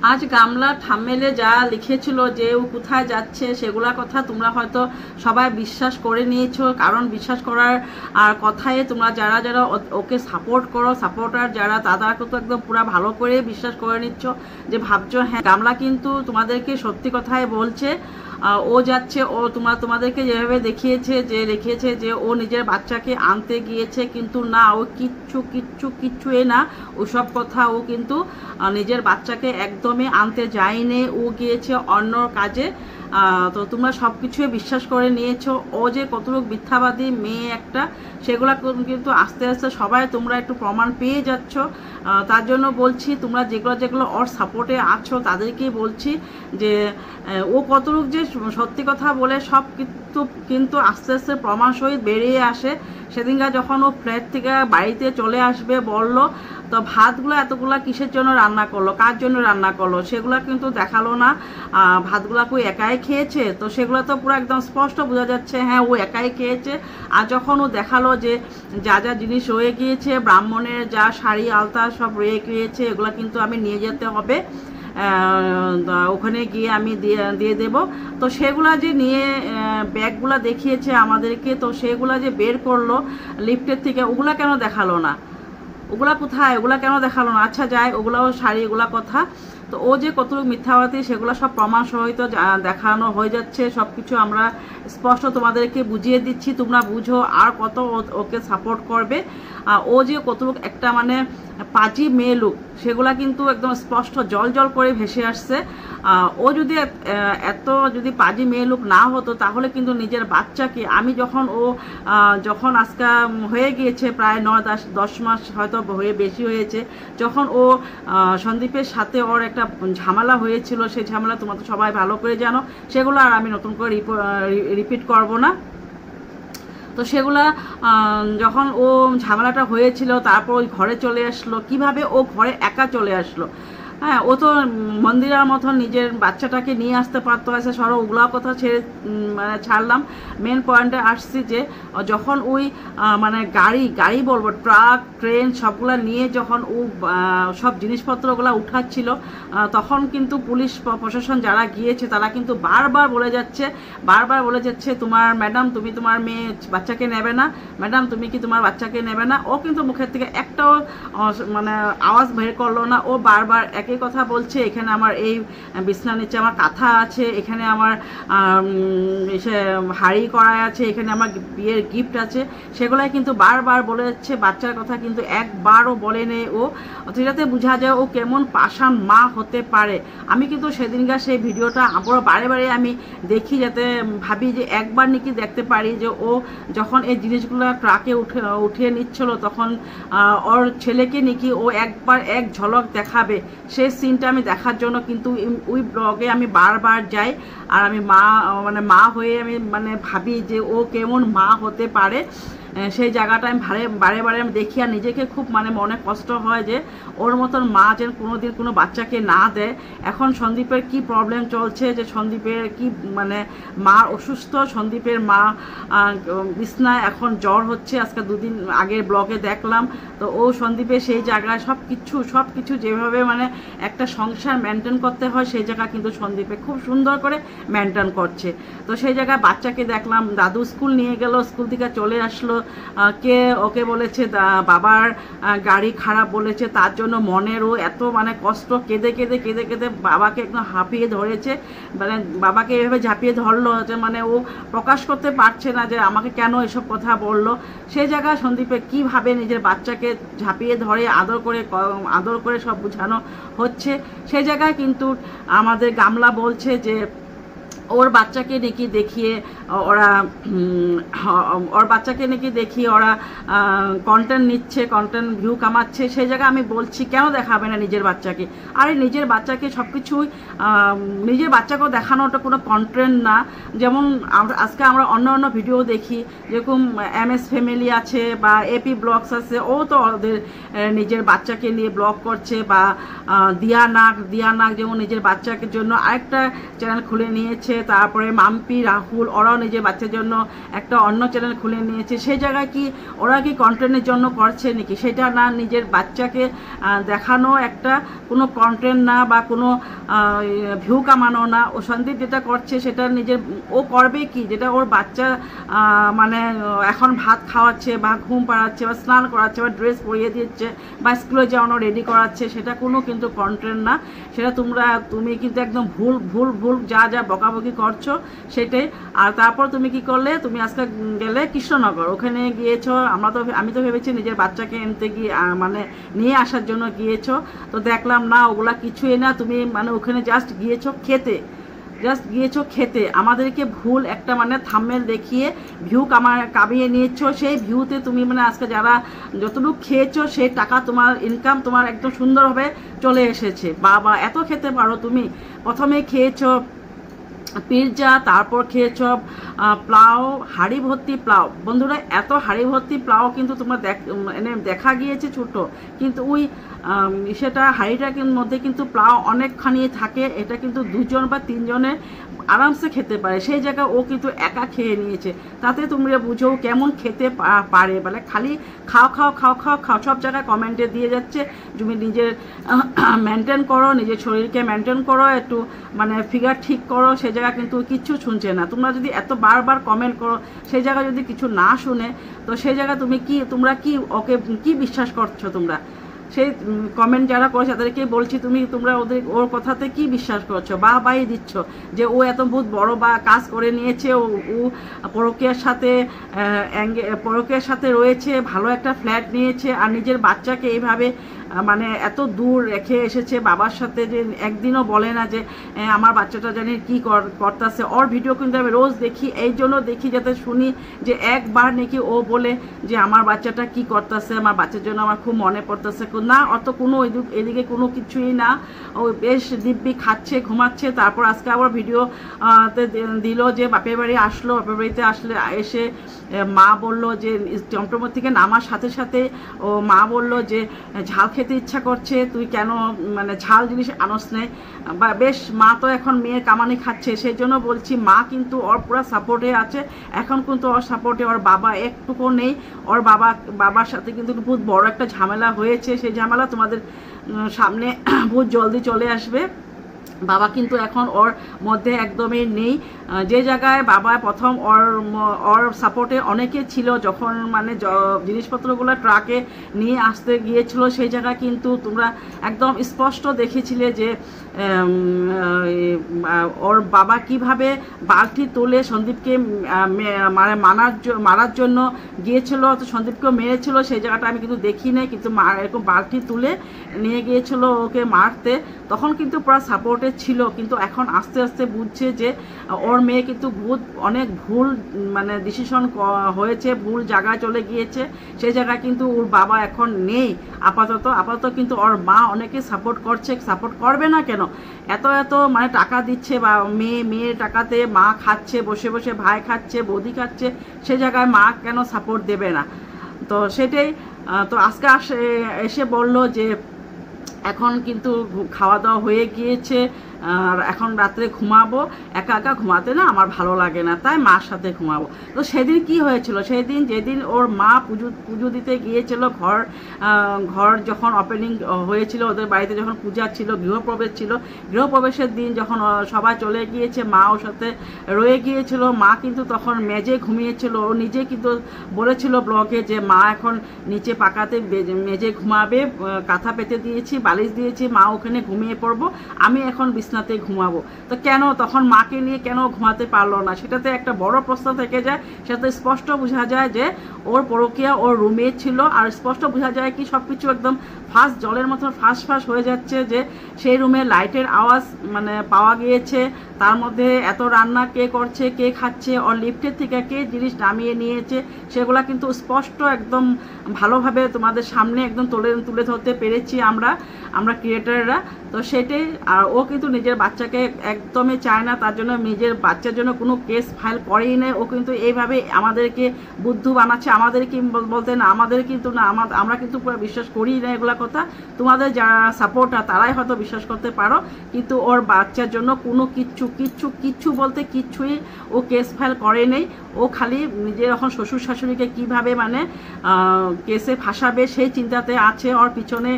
আজ গামলা থাম্বনেলে যা লিখেছিল যে ও কোথায় যাচ্ছে সেগুলা কথা তোমরা হয়তো সবাই বিশ্বাস করে নিয়েছো, কারণ বিশ্বাস করার আর কথায় তোমরা যারা যারা ওকে সাপোর্ট করো, সাপোর্টার যারা, তারা তো একদম পুরো ভালো করে বিশ্বাস করে নিচ্ছ, যে ভাবছো হ্যাঁ গামলা কিন্তু তোমাদেরকে সত্যি কথাই বলছে। ও যাচ্ছে, ও তোমাদেরকে যেভাবে দেখিয়েছে যে ও নিজের বাচ্চাকে আনতে গিয়েছে, কিন্তু না, ও কিচ্ছু না ওসব কথা। ও কিন্তু নিজের বাচ্চাকে একদমই আনতে যায়নি, ও গিয়েছে অন্য কাজে। তো তোমরা সব কিছুই বিশ্বাস করে নিয়েছো। ও যে কতটুকু মিথ্যাবাদী মেয়ে একটা, সেগুলো কিন্তু আস্তে আস্তে সবাই তোমরা একটু প্রমাণ পেয়ে যাচ্ছ। তার জন্য বলছি, তোমরা যেগুলো ওর সাপোর্টে আছো তাদেরকেই বলছি যে ও কতটুকু যে সত্যি কথা বলে সব কিন্তু আস্তে আস্তে প্রমাণ সহিত বেরিয়ে আসে। সেদিনকার যখন ও ফ্ল্যাট থেকে বাড়িতে চলে আসবে বললো, তো ভাতগুলো এতগুলা কিসের জন্য রান্না করলো, কার জন্য রান্না করলো, সেগুলো কিন্তু দেখালো না। ভাতগুলা কই একাই খেয়েছে, তো সেগুলো তো পুরো একদম স্পষ্ট বোঝা যাচ্ছে হ্যাঁ ও একাই খেয়েছে। আর যখন ও দেখালো যে যা যা জিনিস রয়ে গিয়েছে, ব্রাহ্মণের যা শাড়ি আলতা সব রয়ে গিয়েছে, এগুলো কিন্তু আমি নিয়ে যেতে হবে, ওখানে গিয়ে আমি দিয়ে দেব। তো সেগুলা যে নিয়ে ব্যাগগুলা দেখিয়েছে আমাদেরকে, তো সেগুলা যে বের করলো লিফটের থেকে, ওগুলা কেন দেখালো না? ওগুলা কোথায়? ওগুলা কেন দেখালো না? আচ্ছা যায়, ওগুলাও শাড়ি, ওগুলা কথা। তো ও যে কতটুকু মিথ্যাবাদী সেগুলো সব প্রমাণ সহিত দেখানো হয়ে যাচ্ছে। সব কিছু আমরা স্পষ্ট তোমাদেরকে বুঝিয়ে দিচ্ছি, তোমরা বুঝো আর কত ওকে সাপোর্ট করবে। ও যে কতটুকু একটা মানে পাজি মেয়ে লোক, সেগুলা কিন্তু একদম স্পষ্ট জল করে ভেসে আসছে। ও যদি যদি পাজি মেয়ে লোক না হতো, তাহলে কিন্তু নিজের বাচ্চাকে আমি যখন আজকে হয়ে গিয়েছে প্রায় 9-10 মাস হয়তো বেশি হয়েছে, যখন ও সন্দীপের সাথে ওর একটা ঝামেলা হয়েছিল, সেই ঝামেলা তোমরা তো সবাই ভালো করে জানো, সেগুলো আর আমি নতুন করে রিপিট করব না। তো সেগুলা যখন ও ঝামেলাটা হয়েছিল, তারপর ওই ঘরে চলে আসলো, কিভাবে ও ঘরে একা চলে আসলো? হ্যাঁ, ও তো মন্দিরের মতন নিজের বাচ্চাটাকে নিয়ে আসতে পারতো। আছে সরো, ওগুলা কথা ছাড়লাম, মেন পয়েন্টে আসছি যে যখন ওই মানে গাড়ি বলবো, ট্রাক, ট্রেন সবগুলা নিয়ে যখন ও সব জিনিসপত্রগুলো উঠাচ্ছিল, তখন কিন্তু পুলিশ প্রশাসন যারা গিয়েছে তারা কিন্তু বারবার বলে যাচ্ছে তোমার ম্যাডাম, তুমি তোমার মেয়ে বাচ্চাকে নেবে না, ম্যাডাম তুমি কি তোমার বাচ্চাকে নেবে না? ও কিন্তু মুখের থেকে একটাও মানে আওয়াজ বের করলো না। ও বারবার একই কথা বলছে, এখানে আমার এই বিছনার নিচে আমার কাঁথা আছে, এখানে আমার হাড়ি করাই আছে, এখানে আমার বিয়ের গিফট আছে, সেগুলাই কিন্তু বারবার বলে যাচ্ছে। বাচ্চার কথা কিন্তু একবারও বলে নেই ও। যেটাতে বোঝা যায় ও কেমন পাষাণ মা হতে পারে। আমি কিন্তু সেদিনকার সেই ভিডিওটা আবারও বারে আমি দেখি, যাতে ভাবি যে একবার নাকি দেখতে পারি যে ও যখন এই জিনিসগুলো ট্রাকে উঠিয়ে নিচ্ছিল, তখন ওর ছেলেকে নাকি ও একবার এক ঝলক দেখাবে, সেই সিনটা আমি দেখার জন্য কিন্তু ওই ব্লগে আমি বারবার যাই। আর আমি মা হয়ে আমি মানে ভাবি যে ও কেমন মা হতে পারে। সেই জায়গাটা আমি বারে আমি দেখি, আর নিজেকে খুব মানে মনে কষ্ট হয় যে ওর মতন মা যেন কোনোদিন কোনো বাচ্চাকে না দেয়। এখন সন্দীপের কি প্রবলেম চলছে, যে সন্দীপের কি মানে মা অসুস্থ, সন্দীপের মা বিছনায় এখন জ্বর হচ্ছে, আজকে 2 দিন আগের ব্লগে দেখলাম। তো ও সন্দীপের সেই জায়গায় সব কিছু যেভাবে মানে একটা সংসার মেনটেন করতে হয়, সেই জায়গা কিন্তু সন্দীপে খুব সুন্দর করে মেনটেন করছে। তো সেই জায়গায় বাচ্চাকে দেখলাম, দাদু স্কুল নিয়ে গেল, স্কুল থেকে চলে আসলো, ওকে বলেছে বাবার গাড়ি খারাপ বলেছে, তার জন্য মনেরও এত মানে কষ্ট, কেঁদে বাবাকে একদম হাঁপিয়ে ধরেছে। মানে বাবাকে এভাবে ঝাঁপিয়ে ধরলো যে মানে ও প্রকাশ করতে পারছে না যে আমাকে কেন এসব কথা বললো। সেই জায়গায় সন্দীপে কীভাবে নিজের বাচ্চাকে ঝাঁপিয়ে ধরে আদর করে সব বোঝানো হচ্ছে। সেই জায়গায় কিন্তু আমাদের গামলা বলছে যে ওর বাচ্চাকে নাকি দেখিয়ে ওরা কন্টেন্ট নিচ্ছে, কন্টেন্ট ভিউ কামাচ্ছে। সেই জায়গায় আমি বলছি কেন দেখাবে না নিজের বাচ্চাকে? আরে নিজের বাচ্চাকে সব কিছুই নিজের বাচ্চাকেও দেখানোটা কোনো কন্টেন্ট না। যেমন আজকে আমরা অন্য ভিডিও দেখি, যেরকম MS ফ্যামিলি আছে বা AP ব্লগস আছে, ও তো ওদের নিজের বাচ্চাকে নিয়ে ব্লগ করছে, বা দিয়া নাগ যেমন নিজের বাচ্চাকে জন্য আরেকটা চ্যানেল খুলে নিয়েছে, তারপরে মাম্পি, রাহুল, ওরাও নিজের বাচ্চার জন্য একটা অন্য চ্যানেল খুলে নিয়েছে। সেই জায়গায় কি ওরা কি কন্টেন্টের জন্য করছে নাকি? সেটা না, নিজের বাচ্চাকে দেখানো একটা কোনো কন্টেন্ট না বা কোনো ভিউ কামানো না। ও সন্দীপ যেটা করছে সেটা নিজের ও করবে কি, যেটা ওর বাচ্চা মানে এখন ভাত খাওয়াচ্ছে বা ঘুম পাড়াচ্ছে বা স্নান করাচ্ছে বা ড্রেস পরিয়ে দিচ্ছে বা স্কুলে যাওয়ানো রেডি করাচ্ছে, সেটা কোনো কিন্তু কন্টেন্ট না। সেটা তুমি কিন্তু একদম ভুল ভুল ভুল যা যা বকাবকি করছো সেটাই। আর তারপর তুমি কি করলে, তুমি আজকে গেলে কৃষ্ণনগর, ওখানে গিয়েছো। আমি তো ভেবেছি নিজের বাচ্চাকে এনতে গিয়ে মানে নিয়ে আসার জন্য গিয়েছো, তো দেখলাম না ওগুলা কিছুই না। তুমি মানে ওখানে জাস্ট গিয়েছো খেতে, আমাদেরকে ভুল একটা মানে থাম্বনেল দেখিয়ে ভিউ কামিয়ে নিয়েছো। সেই ভিউতে তুমি মানে আজকে যারা যতটুকু খেয়েছো সেই টাকা তোমার ইনকাম তোমার একদম সুন্দরভাবে চলে এসেছে। বাবা, এত খেতে পারো তুমি। প্রথমে খেয়েছো পিৎজা, তারপর খেয়েছ প্লাও, হাঁড়ি ভর্তি প্লাও। বন্ধুরা, এত হাঁড়ি ভর্তি প্লাও কিন্তু তোমরা দেখা গিয়েছে ছোট, কিন্তু ওই সেটা হাঁড়িটার মধ্যে কিন্তু প্লাও অনেকখানি থাকে। এটা কিন্তু 2 জন বা 3 জনের আরামসে খেতে পারে। সেই জায়গায় ও কিন্তু একা খেয়ে নিয়েছে। তাতে তোমরা বুঝো কেমন খেতে পারে। মানে খালি খাও খাও খাও খাও খাও, সব জায়গায় কমেন্টে দিয়ে যাচ্ছে তুমি নিজের মেনটেন করো, নিজের শরীরকে মেনটেন করো, একটু মানে ফিগার ঠিক করো। সেই জায়গায় কিন্তু কিচ্ছু শুনছে না। তোমরা যদি এত বারবার কমেন্ট করো, সেই জায়গায় যদি কিছু না শুনে, তো সেই জায়গায় তোমরা কি ওকে কি বিশ্বাস করছো? তোমরা সেই কমেন্ট যারা করেছে তাদেরকে বলছি, তোমরা ওর কথাতে কি বিশ্বাস করছো? বাই দিচ্ছ যে ও এত বহুত বড় বা কাজ করে নিয়েছে, ও পরকীয়ার সাথে রয়েছে, ভালো একটা ফ্ল্যাট নিয়েছে, আর নিজের বাচ্চাকে এইভাবে মানে এত দূর রেখে এসেছে বাবার সাথে, যে একদিনও বলে না যে আমার বাচ্চাটা জানি কি করতেছে। ওর ভিডিও কিন্তু আমি রোজ দেখি, এই জন্য দেখি যাতে শুনি যে একবার নাকি ও বলে যে আমার বাচ্চাটা কি করতেছে, আমার বাচ্চার জন্য আমার খুব মনে পড়তেছে। না, অত কোনো এদিকে কোনো কিছুই না। ও বেশ দিব্যি খাচ্ছে, ঘুমাচ্ছে। তারপর আজকে আবার ভিডিও দিল যে বাপের বাড়ি আসলো, বাপের বাড়িতে এসে মা বলল যে টমটমের থেকে নামার সাথে সাথে ও মা বলল যে ঝাল খেতে ইচ্ছা করছে, তুই কেন মানে ঝাল জিনিস আনস নেই। বা বেশ, মা তো এখন মেয়ের কামানি খাচ্ছে। সেই জন্য বলছি মা কিন্তু ওর পুরো সাপোর্টে আছে। এখন কিন্তু ওর সাপোর্টে ওর বাবা একটুকু নেই। ওর বাবার সাথে কিন্তু বহুত বড় একটা ঝামেলা হয়েছে। সেই ঝামেলা তোমাদের সামনে বহুত জলদি চলে আসবে। বাবা কিন্তু এখন ওর মধ্যে একদমই নেই। যে জায়গায় বাবা প্রথম ওর সাপোর্টে অনেকে ছিল, যখন মানে জিনিসপত্রগুলো ট্রাকে নিয়ে আসতে গিয়েছিল, সেই জায়গায় কিন্তু তোমরা একদম স্পষ্ট দেখেছিলে যে ওর বাবা কিভাবে বালতি তুলে সন্দীপকে মারার জন্য গিয়েছিল, তো সন্দীপকেও মেরেছিল। সেই জায়গাটা আমি কিন্তু দেখি নাই, কিন্তু এরকম বালতি তুলে নিয়ে গিয়েছিল ওকে মারতে। তখন কিন্তু পুরো সাপোর্টে ছিল, কিন্তু এখন আস্তে আস্তে বুঝছে যে ওর মেয়ে কিন্তু অনেক ভুল মানে ডিসিশন হয়েছে, ভুল জায়গায় চলে গিয়েছে। সেই জায়গায় কিন্তু ওর বাবা এখন নেই আপাতত কিন্তু ওর মা অনেকে সাপোর্ট করছে। সাপোর্ট করবে না কেন? এত মানে টাকা দিচ্ছে, বা মেয়ের টাকাতে মা খাচ্ছে, বসে বসে ভাই খাচ্ছে, বৌদি খাচ্ছে, সে জায়গায় মা কেন সাপোর্ট দেবে না? তো সেটাই। তো আজকে এসে বলল যে এখন কিন্তু খাওয়া দাওয়া হয়ে গিয়েছে, আর এখন রাত্রে ঘুমাবো। একা একা ঘুমাতে না আমার ভালো লাগে না, তাই মার সাথে ঘুমাবো। তো সেদিন কি হয়েছিল, যেদিন ওর মা পুজো দিতে গিয়েছিল, ঘর যখন ওপেনিং হয়েছিল, ওদের বাড়িতে যখন পূজা ছিল, গৃহপ্রবেশ ছিল, গৃহপ্রবেশের দিন যখন সবাই চলে গিয়েছে, মা ওর সাথে রয়ে গিয়েছিল। মা কিন্তু তখন মেজে ঘুমিয়েছিল। ও নিজে কিন্তু বলেছিল ব্লগে যে মা এখন নিচে পাকাতে মেজে ঘুমাবে, কাঁথা পেতে দিয়েছি, বালিশ দিয়েছি, মা ওখানে ঘুমিয়ে পড়বো, আমি এখন বিছনাতে ঘুমাবো। তো কেন তখন মাকে নিয়ে কেন ঘুমাতে পারলো না? সেটাতে একটা বড় প্রশ্ন থেকে যায়। সেটাতে স্পষ্ট বোঝা যায় যে ওর পরকীয়া ওর রুমে ছিল, আর স্পষ্ট বোঝা যায় কি সবকিছু একদম ফাঁস জলের মতো ফাঁস হয়ে যাচ্ছে, যে সেই রুমে লাইটের আওয়াজ মানে পাওয়া গিয়েছে। তার মধ্যে এত রান্না কে করছে, কে খাচ্ছে, ওর লিফটের থেকে কে জিনিস নামিয়ে নিয়েছে, সেগুলা কিন্তু স্পষ্ট একদম ভালোভাবে তোমাদের সামনে একদম তুলে ধরতে পেরেছি আমরা ক্রিয়েটাররা। তো সেটাই। আর ও কিন্তু নিজের বাচ্চাকে একদমই চায় না, তার জন্য নিজের বাচ্চার জন্য কোনো কেস ফাইল করেই নেই। ও কিন্তু এইভাবে আমাদেরকে বুদ্ধু বানাচ্ছে। আমাদের কি বলতে না, আমাদের কিন্তু না, আমরা কিন্তু পুরো বিশ্বাস করি না এগুলা কথা তোমাদের যারা সাপোর্টার তারাই হয়তো বিশ্বাস করতে পারো, কিন্তু ওর বাচ্চার জন্য কোনো কিচ্ছু বলতে কিচ্ছুই ও কেস ফাইল করে নেই। ও খালি নিজের এখন শ্বশুর শাশুড়িকে কীভাবে মানে কেসে ফাঁসাবে সেই চিন্তাতে আছে। ওর পিছনে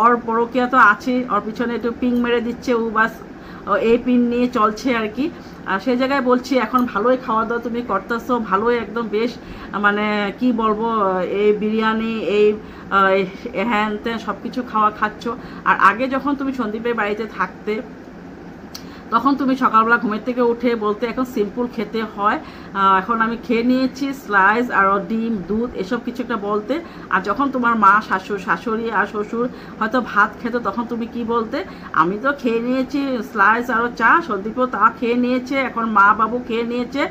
ওর পরকীয়া তো আছে, ওর পিছনে একটু পিং মেরে দিচ্ছে, ও বাস এই পিন নিয়ে চলছে আর কি। সেই জায়গায় বলছি এখন ভালোই খাওয়া দাওয়া তুমি করতেছো, ভালোই একদম বেশ মানে কি বলবো, এই বিরিয়ানি এই হ্যান ত্যান সব কিছু খাচ্ছ। আর আগে যখন তুমি সন্দীপের বাড়িতে থাকতে তখন তুমি সকালবেলা ঘুমের থেকে উঠে বলতে এখন সিম্পল খেতে হয়, এখন আমি খেয়ে নিয়েছি স্লাইস আর ডিম দুধ এসব কিছু একটা বলতে। আর যখন তোমার মা শাশুড়ি আর শ্বশুর হয়তো ভাত খেত তখন তুমি কি বলতে, আমি তো খেয়ে নিয়েছি স্লাইস আর চা, সন্দীপও তা খেয়ে নিয়েছে, এখন মা বাবু খেয়ে নিয়েছে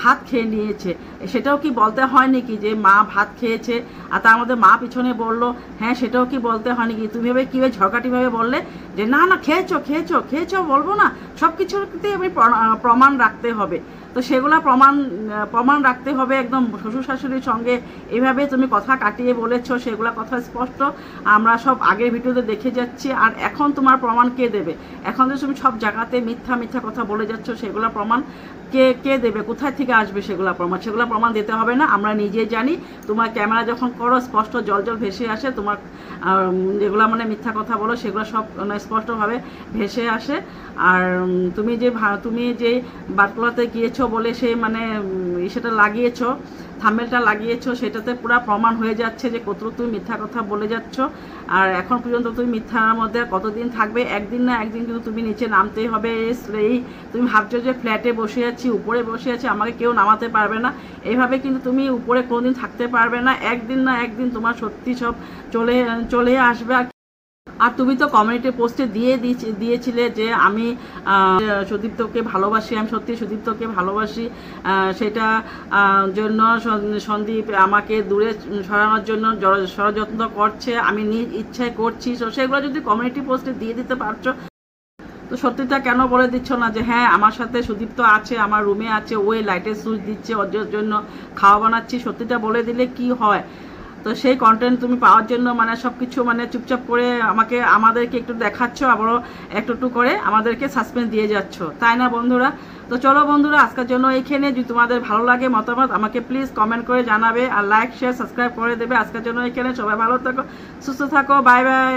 ভাত খেয়ে নিয়েছে। সেটাও কি বলতে হয় নাকি যে মা ভাত খেয়েছে? আর তার মধ্যে মা পিছনে বললো, হ্যাঁ সেটাও কি বলতে হয় নাকি? তুমি ভেবে কীভাবে ঝগড়াটিভাবে বললে যে না খেয়েছো বলবো না, সব কিছুতে আমি প্রমাণ রাখতে হবে। তো সেগুলো প্রমাণ রাখতে হবে একদম। শ্বশুর শাশুড়ির সঙ্গে এভাবে তুমি কথা কাটিয়ে বলেছো, সেগুলো কথা স্পষ্ট আমরা সব আগের ভিডিওতে দেখে যাচ্ছি। আর এখন তোমার প্রমাণ কে দেবে? এখন যে তুমি সব জায়গাতে মিথ্যা কথা বলে যাচ্ছ, সেগুলো প্রমাণ কে দেবে? কোথায় থেকে আসবে সেগুলো প্রমাণ দিতে হবে না, আমরা নিজে জানি। তোমার ক্যামেরা যখন করো স্পষ্ট জল ভেসে আসে, তোমার যেগুলো মানে মিথ্যা কথা বলো সেগুলো সব স্পষ্টভাবে ভেসে আসে। আর তুমি যে বাটকুলাতে গিয়েছো বলে সে মানে সেটা লাগিয়েছো, থাম্বনেলটা লাগিয়েছো, সেটাতে পুরো প্রমাণ হয়ে যাচ্ছে যে কতটুকু তুমি মিথ্যা কথা বলে যাচ্ছ। আর এখন পর্যন্ত তুমি মিথ্যার মধ্যে কতদিন থাকবে? একদিন না একদিন কিন্তু তুমি নিচে নামতেই হবে। তুমি ভাবছো যে ফ্ল্যাটে বসে আছি, উপরে বসে আছি, আমাকে কেউ নামাতে পারবে না, এইভাবে কিন্তু তুমি উপরে কোনোদিন থাকতে পারবে না। একদিন না একদিন তোমার সত্যি সব চলে আসবে। আর তুমি তো কমিউনিটি পোস্টে দিয়েছিলে যে আমি সুদীপ্তকে ভালোবাসি, আমি সত্যি সুদীপ্তকে ভালোবাসি, সেটা জন্য সন্দীপ আমাকে দূরে সরানোর জন্য ষড়যন্ত্র করছে, আমি নিজ ইচ্ছায় করছি। তো সেগুলো যদি কমিউনিটি পোস্টে দিয়ে দিতে পারছো, তো সত্যিটা কেন বলে দিচ্ছ না যে হ্যাঁ আমার সাথে সুদীপ্ত আছে, আমার রুমে আছে, ওই লাইটের সুইচ দিচ্ছে, ওর জন্য খাওয়া বানাচ্ছি। সত্যিটা বলে দিলে কি হয়? তো সেই কন্টেন্ট তুমি পাওয়ার জন্য মানে সব কিছু মানে চুপচাপ করে আমাদেরকে একটু দেখাচ্ছ, আবারও একটু করে আমাদেরকে সাসপেন্স দিয়ে যাচ্ছ, তাই না বন্ধুরা? তো চলো বন্ধুরা, আজকের জন্য এইখানে। যদি তোমাদের ভালো লাগে মতামত আমাকে প্লিজ কমেন্ট করে জানাবে, আর লাইক শেয়ার সাবস্ক্রাইব করে দেবে। আজকের জন্য এইখানে, সবাই ভালো থাকো, সুস্থ থাকো, বাই বাই।